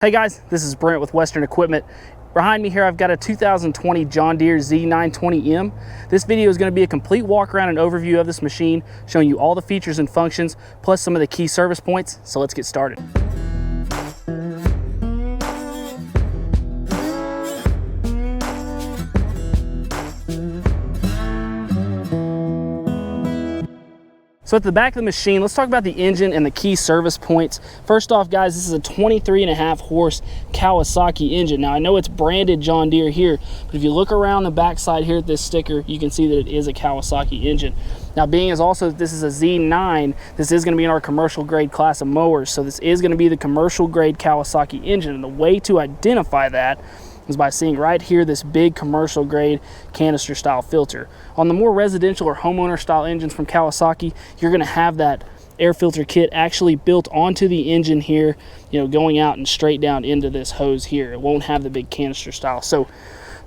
Hey guys, this is Brent with Western Equipment. Behind me here I've got a 2020 John Deere Z920M. This video is going to be a complete walk around and overview of this machine, showing you all the features and functions, plus some of the key service points. So let's get started. So at the back of the machine, let's talk about the engine and the key service points. First off, guys, this is a 23.5 horse Kawasaki engine. Now I know it's branded John Deere here, but if you look around the backside here at this sticker, you can see that it is a Kawasaki engine. Now being as also this is a Z9, this is going to be in our commercial grade class of mowers, so this is going to be the commercial grade Kawasaki engine. And the way to identify that is by seeing right here this big commercial grade canister style filter. On the more residential or homeowner style engines from Kawasaki, you're going to have that air filter kit actually built onto the engine here, going out and straight down into this hose here. It won't have the big canister style, so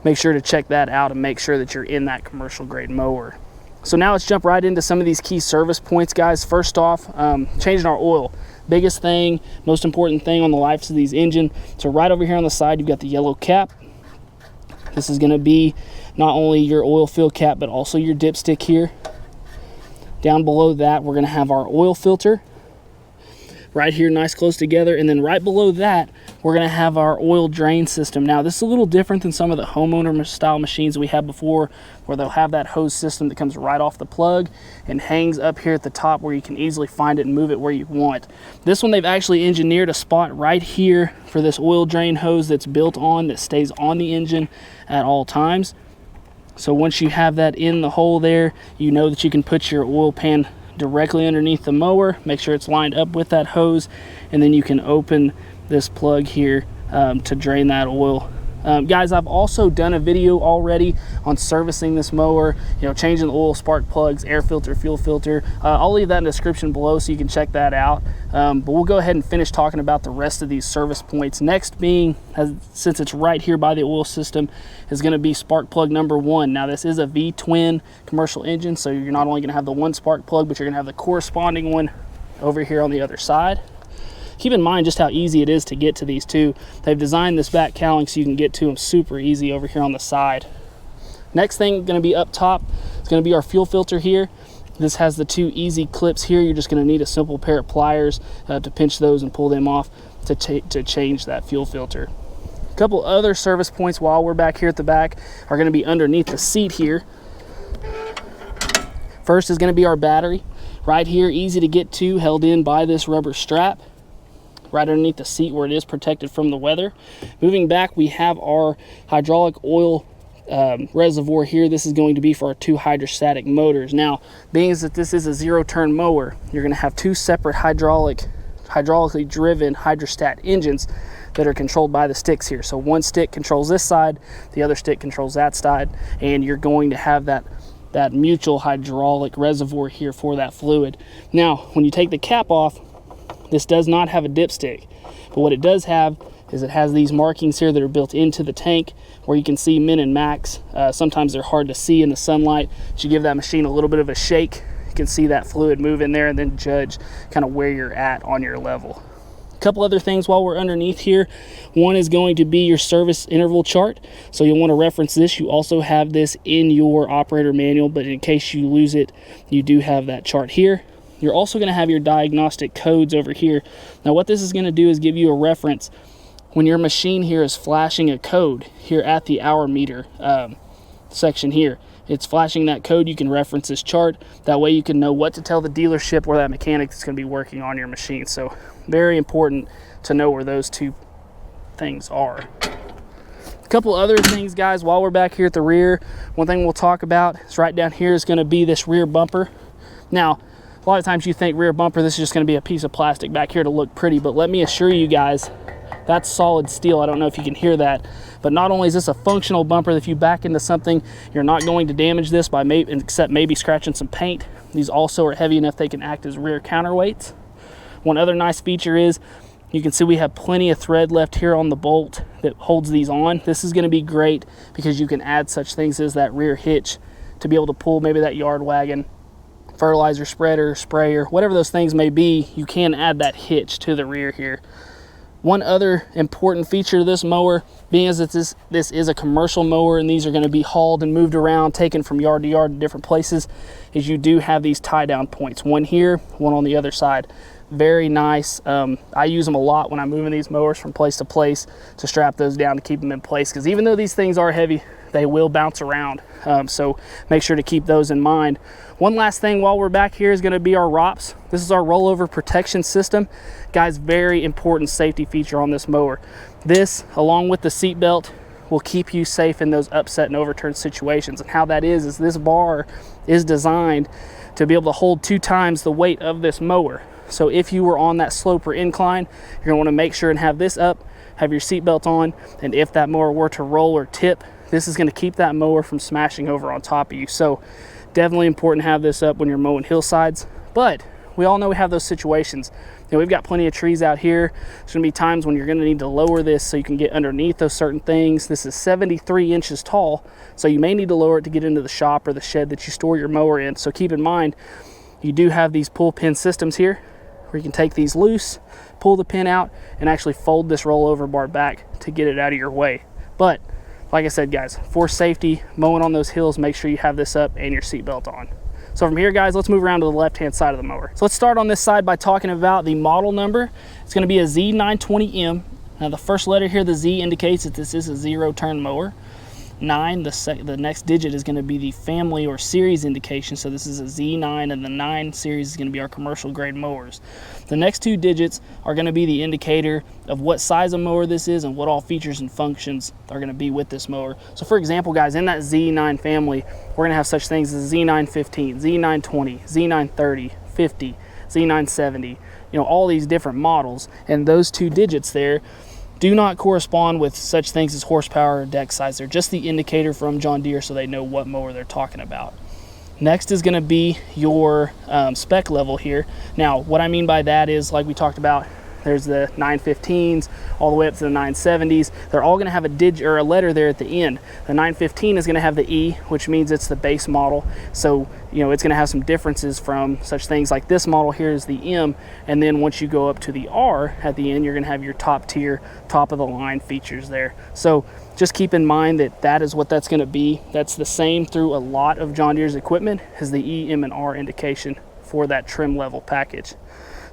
make sure to check that out and make sure that you're in that commercial grade mower. So now let's jump right into some of these key service points, guys. First off, changing our oil. Biggest thing, most important thing on the lives of these engine. So right over here on the side, you've got the yellow cap. This is going to be not only your oil fill cap, but also your dipstick here. Down below that, we're going to have our oil filter. Right here, nice close together. And then right below that, we're going to have our oil drain system. Now, this is a little different than some of the homeowner style machines we had before, where they'll have that hose system that comes right off the plug and hangs up here at the top where you can easily find it and move it where you want. This one, they've actually engineered a spot right here for this oil drain hose that's built on, that stays on the engine at all times. So once you have that in the hole there, you know that you can put your oil pan directly underneath the mower, make sure it's lined up with that hose, and then you can open this plug here to drain that oil. Guys, I've also done a video already on servicing this mower, changing the oil, spark plugs, air filter, fuel filter. I'll leave that in the description below so you can check that out. But we'll go ahead and finish talking about the rest of these service points. Next being, since it's right here by the oil system, is going to be spark plug number 1. Now this is a V-twin commercial engine, so you're not only going to have the one spark plug, but you're going to have the corresponding one over here on the other side. Keep in mind just how easy it is to get to these two. They've designed this back cowling so you can get to them super easy over here on the side. Next thing going to be up top is going to be our fuel filter here. This has the two easy clips here. You're just going to need a simple pair of pliers to pinch those and pull them off to change that fuel filter. A couple other service points while we're back here at the back are going to be underneath the seat here. First is going to be our battery. Right here, easy to get to, held in by this rubber strap right underneath the seat where it is protected from the weather. Moving back, we have our hydraulic oil reservoir here. This is going to be for our two hydrostatic motors. Now, being that this is a zero-turn mower, you're going to have two separate hydraulically driven hydrostat engines that are controlled by the sticks here. So one stick controls this side, the other stick controls that side, and you're going to have that mutual hydraulic reservoir here for that fluid. Now, when you take the cap off, this does not have a dipstick, but what it does have is it has these markings here that are built into the tank where you can see min and max. Sometimes they're hard to see in the sunlight, but you give that machine a little bit of a shake, you can see that fluid move in there and then judge kind of where you're at on your level. A couple other things while we're underneath here. One is going to be your service interval chart, so you'll want to reference this. You also have this in your operator manual, but in case you lose it, you do have that chart here. You're also going to have your diagnostic codes over here. Now what this is going to do is give you a reference when your machine here is flashing a code here at the hour meter section here. It's flashing that code. You can reference this chart. That way you can know what to tell the dealership or that mechanic that's going to be working on your machine. So very important to know where those two things are. A couple other things, guys, while we're back here at the rear. One thing we'll talk about is right down here is going to be this rear bumper. Now, a lot of times you think rear bumper, this is just going to be a piece of plastic back here to look pretty, but let me assure you guys, that's solid steel. I don't know if you can hear that, but not only is this a functional bumper, if you back into something, you're not going to damage this by except maybe scratching some paint. These also are heavy enough they can act as rear counterweights. One other nice feature is you can see we have plenty of thread left here on the bolt that holds these on. This is going to be great because you can add such things as that rear hitch to be able to pull maybe that yard wagon, fertilizer spreader, sprayer, whatever those things may be. You can add that hitch to the rear here. One other important feature of this mower, being as this is a commercial mower and these are going to be hauled and moved around, taken from yard to yard to different places, is you do have these tie down points. One here, one on the other side. Very nice. I use them a lot when I'm moving these mowers from place to place to strap those down to keep them in place, because even though these things are heavy, they will bounce around. So make sure to keep those in mind. One last thing while we're back here is going to be our ROPS. This is our rollover protection system. Guys, very important safety feature on this mower. This, along with the seat belt, will keep you safe in those upset and overturned situations. And how that is this bar is designed to be able to hold 2 times the weight of this mower. So if you were on that slope or incline, you're going to want to make sure and have this up, have your seat belt on, and if that mower were to roll or tip, this is going to keep that mower from smashing over on top of you. So definitely important to have this up when you're mowing hillsides. But we all know we have those situations. You know, we've got plenty of trees out here. There's going to be times when you're going to need to lower this so you can get underneath those certain things. This is 73 inches tall, so you may need to lower it to get into the shop or the shed that you store your mower in. So keep in mind, you do have these pull pin systems here where you can take these loose, pull the pin out, and actually fold this rollover bar back to get it out of your way. But like I said, guys, for safety, mowing on those hills, make sure you have this up and your seatbelt on. So from here, guys, let's move around to the left-hand side of the mower. So let's start on this side by talking about the model number. It's going to be a Z920M. Now, the first letter here, the Z, indicates that this is a zero-turn mower. 9, the next digit is going to be the family or series indication. So this is a Z9, and the 9 series is going to be our commercial grade mowers. The next 2 digits are going to be the indicator of what size of mower this is and what all features and functions are going to be with this mower. So for example, guys, in that Z9 family, we're going to have such things as Z915, Z920, Z930, 50, Z970, you know, all these different models. And those 2 digits there do not correspond with such things as horsepower or deck size. They're just the indicator from John Deere so they know what mower they're talking about. Next is going to be your spec level here. Now, what I mean by that is, like we talked about, there's the 915s all the way up to the 970s. They're all going to have a digit or a letter there at the end. The 915 is going to have the E, which means it's the base model. So, you know, it's going to have some differences from such things like this model here is the M. And then once you go up to the R at the end, you're going to have your top tier, top of the line features there. So just keep in mind that that is what that's going to be. That's the same through a lot of John Deere's equipment, as the E, M, and R indication for that trim level package.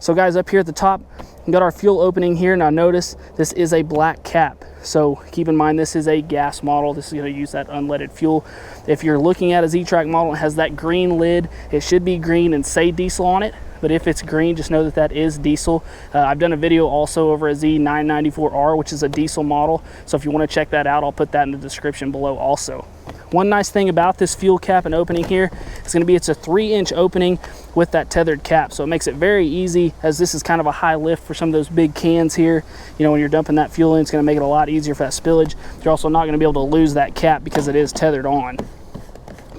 So guys, up here at the top, we got our fuel opening here. Now notice this is a black cap. So keep in mind this is a gas model. This is going to use that unleaded fuel. If you're looking at a ZTrak model, it has that green lid. It should be green and say diesel on it. But if it's green, just know that that is diesel. I've done a video also over a Z994R, which is a diesel model. So if you want to check that out, I'll put that in the description below also. One nice thing about this fuel cap and opening here is going to be it's a 3-inch opening with that tethered cap. So it makes it very easy, as this is kind of a high lift for some of those big cans here. You know, when you're dumping that fuel in, it's going to make it a lot easier for that spillage. You're also not going to be able to lose that cap because it is tethered on.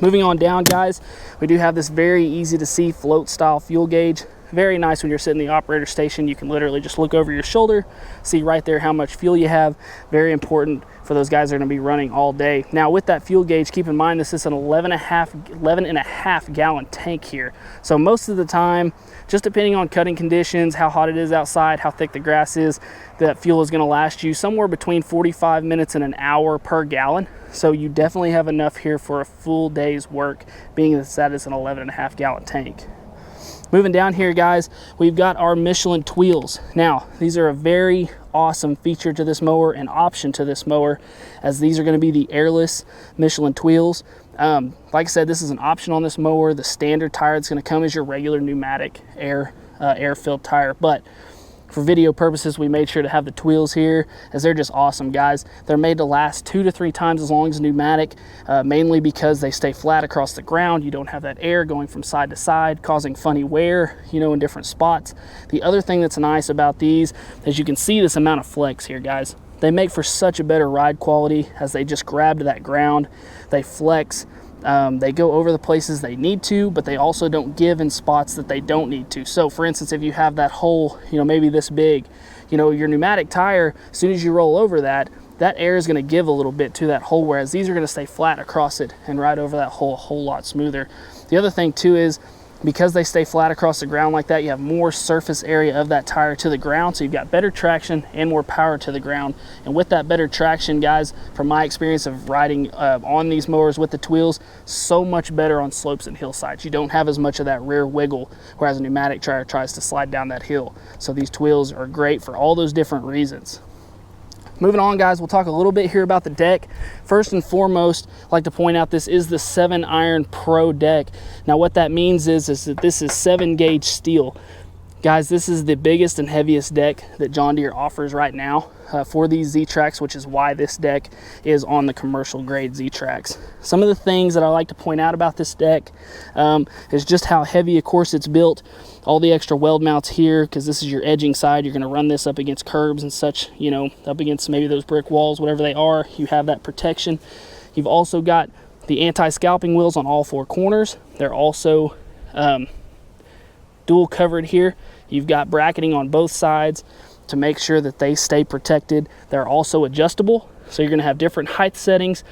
Moving on down, guys, we do have this very easy to see float style fuel gauge. Very nice when you're sitting in the operator station. You can literally just look over your shoulder, see right there how much fuel you have. Very important for those guys that are going to be running all day. Now with that fuel gauge, keep in mind this is an 11 and a half gallon tank here. So most of the time, just depending on cutting conditions, how hot it is outside, how thick the grass is, that fuel is going to last you somewhere between 45 minutes and an hour per gallon. So you definitely have enough here for a full day's work, being that it's an 11 and a half gallon tank. Moving down here, guys, we've got our Michelin Tweels. Now, these are a very awesome feature to this mower, an option to this mower, as these are going to be the airless Michelin Tweels. Like I said, this is an option on this mower. The standard tire that's going to come is your regular pneumatic air-filled tire, but for video purposes, we made sure to have the Tweels here, as they're just awesome, guys. They're made to last 2 to 3 times as long as pneumatic, mainly because they stay flat across the ground. You don't have that air going from side to side, causing funny wear, you know, in different spots. The other thing that's nice about these is you can see this amount of flex here, guys. They make for such a better ride quality, as they just grab to that ground. They flex. They go over the places they need to, but they also don't give in spots that they don't need to. So for instance, if you have that hole, you know, maybe this big, you know, your pneumatic tire, as soon as you roll over that air is going to give a little bit to that hole, whereas these are going to stay flat across it and ride over that hole a whole lot smoother. The other thing too is Because they stay flat across the ground like that, you have more surface area of that tire to the ground, so you've got better traction and more power to the ground. And with that better traction, guys, from my experience of riding on these mowers with the Tweels, so much better on slopes and hillsides. You don't have as much of that rear wiggle, whereas a pneumatic tire tries to slide down that hill. So these Tweels are great for all those different reasons. Moving on, guys, we'll talk a little bit here about the deck. First and foremost, I'd like to point out this is the 7-iron Pro deck. Now what that means is that this is 7-gauge steel. Guys, this is the biggest and heaviest deck that John Deere offers right now for these ZTraks, which is why this deck is on the commercial grade ZTraks. Some of the things that I like to point out about this deck is just how heavy, of course, it's built. All the extra weld mounts here, because this is your edging side. You're going to run this up against curbs and such, you know, up against maybe those brick walls, whatever they are. You have that protection. You've also got the anti-scalping wheels on all 4 corners. They're also dual covered here. You've got bracketing on both sides to make sure that they stay protected. They're also adjustable, so you're going to have different height settings.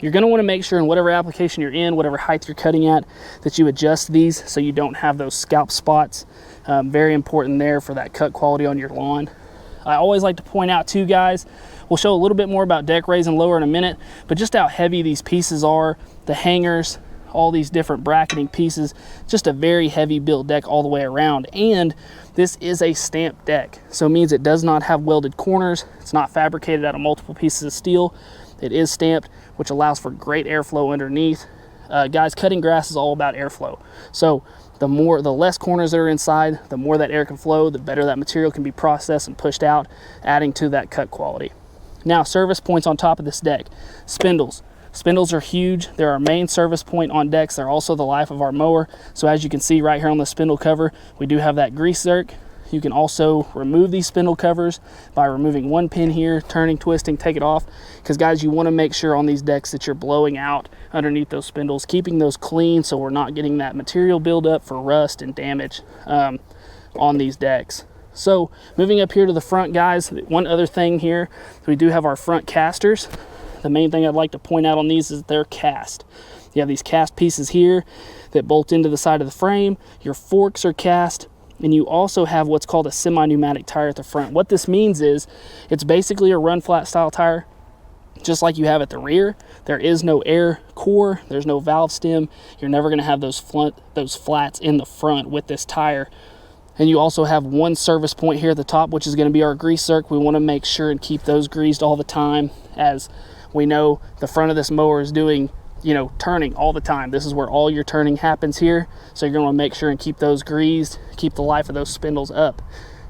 You're going to want to make sure in whatever application you're in, whatever height you're cutting at, that you adjust these so you don't have those scalp spots. Very important there for that cut quality on your lawn. I always like to point out too, guys, we'll show a little bit more about deck raise and lower in a minute, but just how heavy these pieces are, the hangers, all these different bracketing pieces, just a very heavy built deck all the way around. And this is a stamped deck, so it means it does not have welded corners. It's not fabricated out of multiple pieces of steel. It is stamped, which allows for great airflow underneath. Guys, cutting grass is all about airflow. So the less corners that are inside, the more that air can flow, the better that material can be processed and pushed out, adding to that cut quality. Now, service points on top of this deck. Spindles. Spindles are huge. They're our main service point on decks. They're also the life of our mower. So as you can see right here on the spindle cover, we do have that grease zerk. You can also remove these spindle covers by removing one pin here, turning, twisting, take it off. Because guys, you want to make sure on these decks that you're blowing out underneath those spindles, keeping those clean so we're not getting that material buildup for rust and damage on these decks. So moving up here to the front, guys, one other thing here, we do have our front casters. The main thing I'd like to point out on these is they're cast. You have these cast pieces here that bolt into the side of the frame. Your forks are cast, and you also have what's called a semi-pneumatic tire at the front. What this means is it's basically a run flat style tire, just like you have at the rear. There is no air core, there's no valve stem. You're never going to have those flats in the front with this tire. And you also have one service point here at the top, which is going to be our grease zerk. We want to make sure and keep those greased all the time, as we know the front of this mower is doing, you know, turning all the time. This is where all your turning happens here. So you're going to want to make sure and keep those greased, keep the life of those spindles up.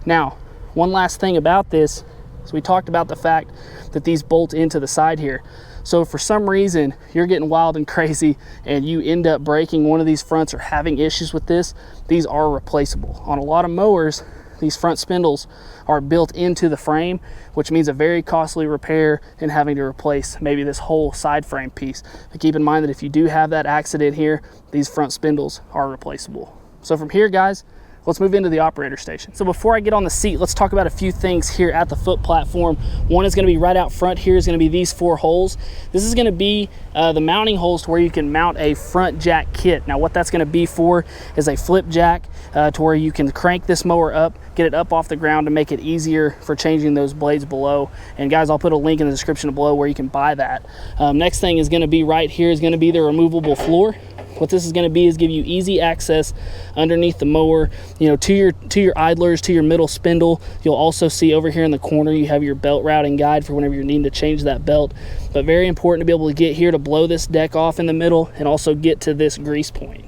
Now, one last thing about this, so we talked about the fact that these bolt into the side here. So if for some reason you're getting wild and crazy and you end up breaking one of these fronts or having issues with this, these are replaceable. On a lot of mowers, these front spindles are built into the frame, which means a very costly repair and having to replace maybe this whole side frame piece. But keep in mind that if you do have that accident here, these front spindles are replaceable. So from here, guys, let's move into the operator station. So before I get on the seat, let's talk about a few things here at the foot platform. One is going to be right out front here is going to be these 4 holes. This is going to be the mounting holes to where you can mount a front jack kit. Now what that's going to be for is a flip jack to where you can crank this mower up, get it up off the ground to make it easier for changing those blades below. And guys, I'll put a link in the description below where you can buy that. Next thing is going to be right here is going to be the removable floor. What this is going to be is give you easy access underneath the mower, you know, to your idlers, to your middle spindle. You'll also see over here in the corner you have your belt routing guide for whenever you're needing to change that belt. But very important to be able to get here to blow this deck off in the middle and also get to this grease point.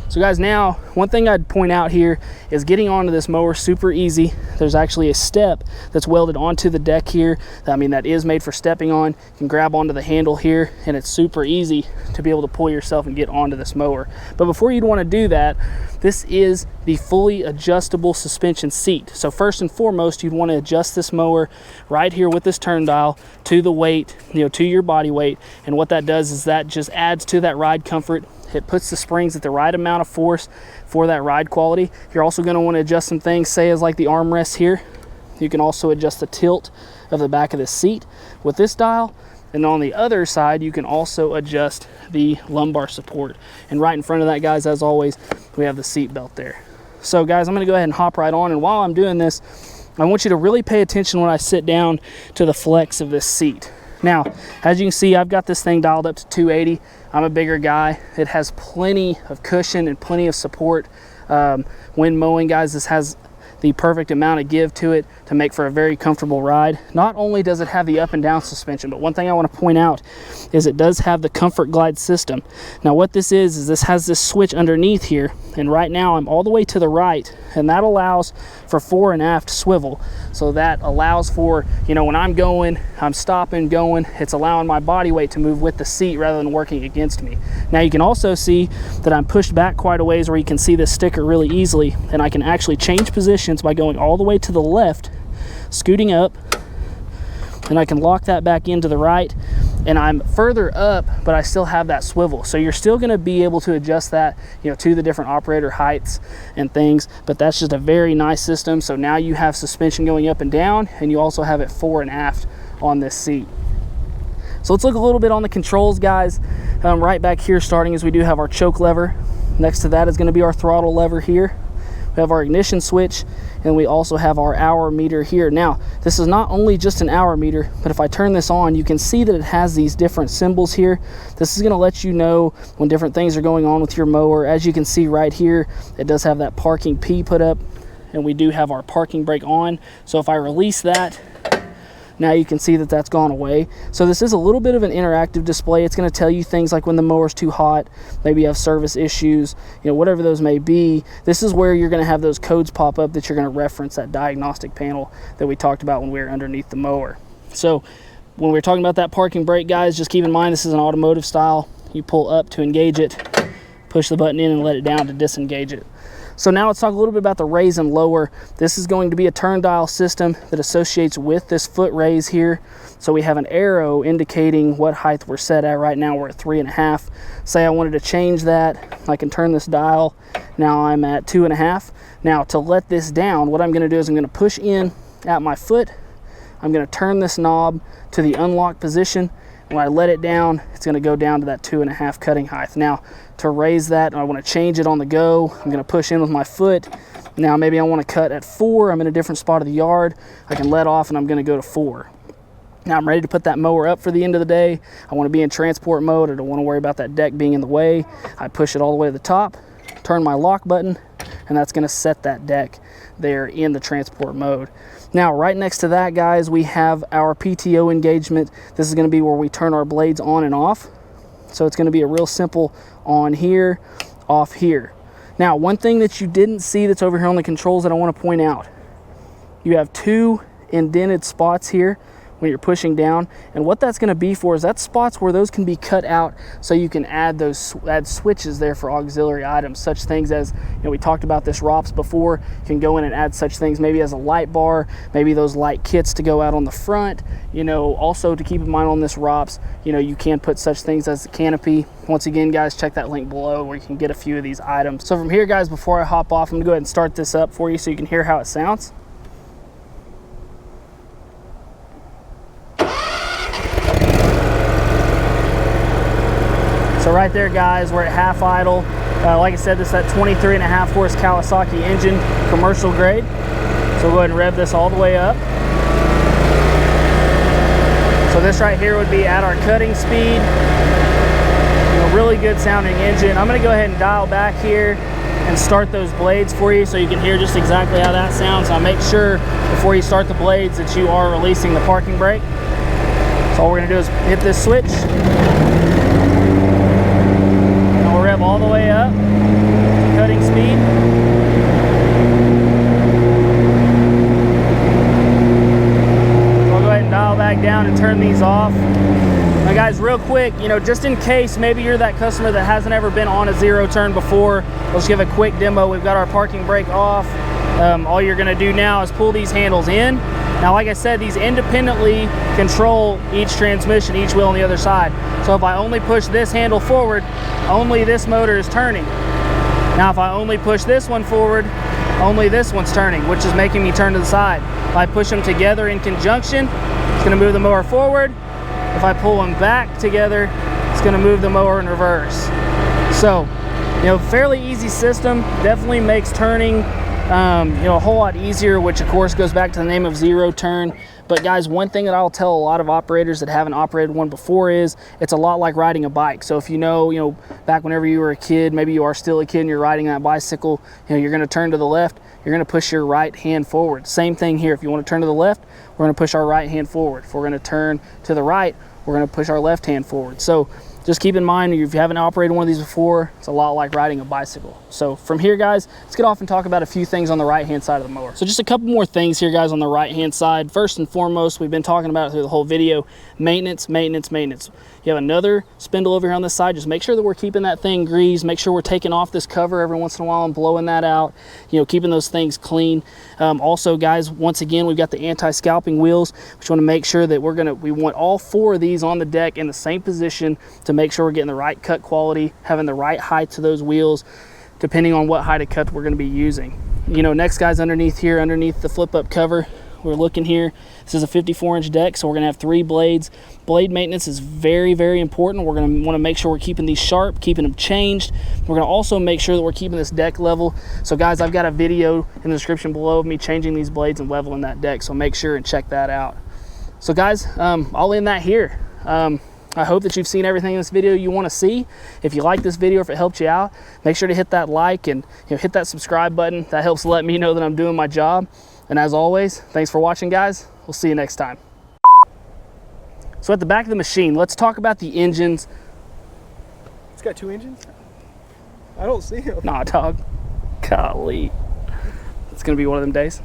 So guys, now one thing I'd point out here is getting onto this mower super easy. There's actually a step that's welded onto the deck here. I mean, that is made for stepping on. You can grab onto the handle here and it's super easy to be able to pull yourself and get onto this mower. But before you'd want to do that, this is the fully adjustable suspension seat. So first and foremost, you'd want to adjust this mower right here with this turn dial to the weight, you know, to your body weight. And what that does is that just adds to that ride comfort. It puts the springs at the right amount of force for that ride quality. You're also going to want to adjust some things, say as like the armrests here. You can also adjust the tilt of the back of the seat with this dial. And on the other side, you can also adjust the lumbar support. And right in front of that, guys, as always, we have the seat belt there. So guys, I'm gonna go ahead and hop right on. And while I'm doing this, I want you to really pay attention when I sit down to the flex of this seat. Now, as you can see, I've got this thing dialed up to 280. I'm a bigger guy. It has plenty of cushion and plenty of support. When mowing, guys, this has the perfect amount of give to it to make for a very comfortable ride. Not only does it have the up and down suspension, but one thing I want to point out is it does have the Comfort Glide system. Now what this is this has this switch underneath here, and right now I'm all the way to the right, and that allows for fore and aft swivel. So that allows for, you know, when I'm going, I'm stopping, going, it's allowing my body weight to move with the seat rather than working against me. Now you can also see that I'm pushed back quite a ways where you can see this sticker really easily, and I can actually change positions by going all the way to the left, scooting up, and I can lock that back into the right, and I'm further up, but I still have that swivel. So you're still going to be able to adjust that, you know, to the different operator heights and things, but that's just a very nice system. So now you have suspension going up and down, and you also have it fore and aft on this seat. So let's look a little bit on the controls, guys. Right back here starting is we do have our choke lever. Next to that is going to be our throttle lever here. We have our ignition switch, and we also have our hour meter here. Now, this is not only just an hour meter, but if I turn this on, you can see that it has these different symbols here. This is going to let you know when different things are going on with your mower. As you can see right here, it does have that parking P put up, and we do have our parking brake on. So if I release that, now you can see that that's gone away. So this is a little bit of an interactive display. It's going to tell you things like when the mower's too hot, maybe you have service issues, you know, whatever those may be. This is where you're going to have those codes pop up that you're going to reference that diagnostic panel that we talked about when we were underneath the mower. So when we're talking about that parking brake, guys, just keep in mind this is an automotive style. You pull up to engage it, push the button in and let it down to disengage it. So now let's talk a little bit about the raise and lower. This is going to be a turn dial system that associates with this foot raise here. So we have an arrow indicating what height we're set at. Right now we're at 3.5. Say I wanted to change that, I can turn this dial. Now I'm at 2.5. Now to let this down, what I'm going to do is I'm going to push in at my foot. I'm going to turn this knob to the unlock position. When I let it down, it's going to go down to that 2.5 cutting height. Now, to raise that, I want to change it on the go. I'm going to push in with my foot. Now, maybe I want to cut at 4. I'm in a different spot of the yard. I can let off, and I'm going to go to 4. Now, I'm ready to put that mower up for the end of the day. I want to be in transport mode. I don't want to worry about that deck being in the way. I push it all the way to the top, turn my lock button, and that's going to set that deck there in the transport mode. Now, right next to that, guys, we have our PTO engagement. This is going to be where we turn our blades on and off. So it's going to be a real simple on here, off here. Now, one thing that you didn't see that's over here on the controls that I want to point out, you have 2 indented spots here when you're pushing down, and what that's going to be for is that's spots where those can be cut out so you can add switches there for auxiliary items, such things as, you know, we talked about this ROPS before. You can go in and add such things maybe as a light bar, maybe those light kits to go out on the front. You know, also to keep in mind on this ROPS, you know, you can put such things as the canopy. Once again, guys, check that link below where you can get a few of these items. So from here, guys, before I hop off, I'm gonna go ahead and start this up for you so you can hear how it sounds. So right there, guys, we're at half idle. Like I said, this is that 23.5 horse Kawasaki engine, commercial grade. So we'll go ahead and rev this all the way up. So this right here would be at our cutting speed. You know, really good sounding engine. I'm gonna go ahead and dial back here and start those blades for you so you can hear just exactly how that sounds. Now make sure before you start the blades that you are releasing the parking brake. So all we're gonna do is hit this switch. Rev all the way up to cutting speed. We'll go ahead and dial back down and turn these off. Now guys, real quick, you know, just in case maybe you're that customer that hasn't ever been on a zero turn before, let's give a quick demo. We've got our parking brake off. All you're gonna do now is pull these handles in. Now, like I said, these independently control each transmission, each wheel on the other side. So if I only push this handle forward, only this motor is turning. Now, if I only push this one forward, only this one's turning, which is making me turn to the side. If I push them together in conjunction, it's gonna move the mower forward If I pull them back together, it's going to move the mower in reverse. So, you know, fairly easy system. Definitely makes turning, you know, a whole lot easier, which of course goes back to the name of zero turn. But guys, one thing that I'll tell a lot of operators that haven't operated one before is it's a lot like riding a bike. So if you know, back whenever you were a kid, maybe you are still a kid and you're riding that bicycle, you know, you're going to turn to the left, you're going to push your right hand forward. Same thing here. If you want to turn to the left, we're going to push our right hand forward. If we're going to turn to the right, we're going to push our left hand forward. So just keep in mind, if you haven't operated one of these before, it's a lot like riding a bicycle. So from here, guys, let's get off and talk about a few things on the right-hand side of the mower. So just a couple more things here, guys, on the right-hand side. First and foremost, we've been talking about it through the whole video, maintenance, maintenance, maintenance. You have another spindle over here on this side. Just make sure that we're keeping that thing greased. Make sure we're taking off this cover every once in a while and blowing that out, you know, keeping those things clean. Also, guys, once again, we've got the anti-scalping wheels. We just want to make sure that we want all 4 of these on the deck in the same position to make sure we're getting the right cut quality, having the right height to those wheels, depending on what height of cut we're going to be using. You know, next, guys, underneath here, underneath the flip-up cover, we're looking here. This is a 54-inch deck, so we're going to have 3 blades. Blade maintenance is very, very important. We're going to want to make sure we're keeping these sharp, keeping them changed. We're going to also make sure that we're keeping this deck level. So, guys, I've got a video in the description below of me changing these blades and leveling that deck, so make sure and check that out. So, guys, I'll end that here. I hope that you've seen everything in this video you want to see. If you like this video, if it helped you out, make sure to hit that like and hit that subscribe button. That helps let me know that I'm doing my job. And as always, thanks for watching, guys. We'll see you next time. So at the back of the machine, let's talk about the engines. It's got 2 engines? I don't see them. Nah, dog. Golly. It's gonna be one of them days.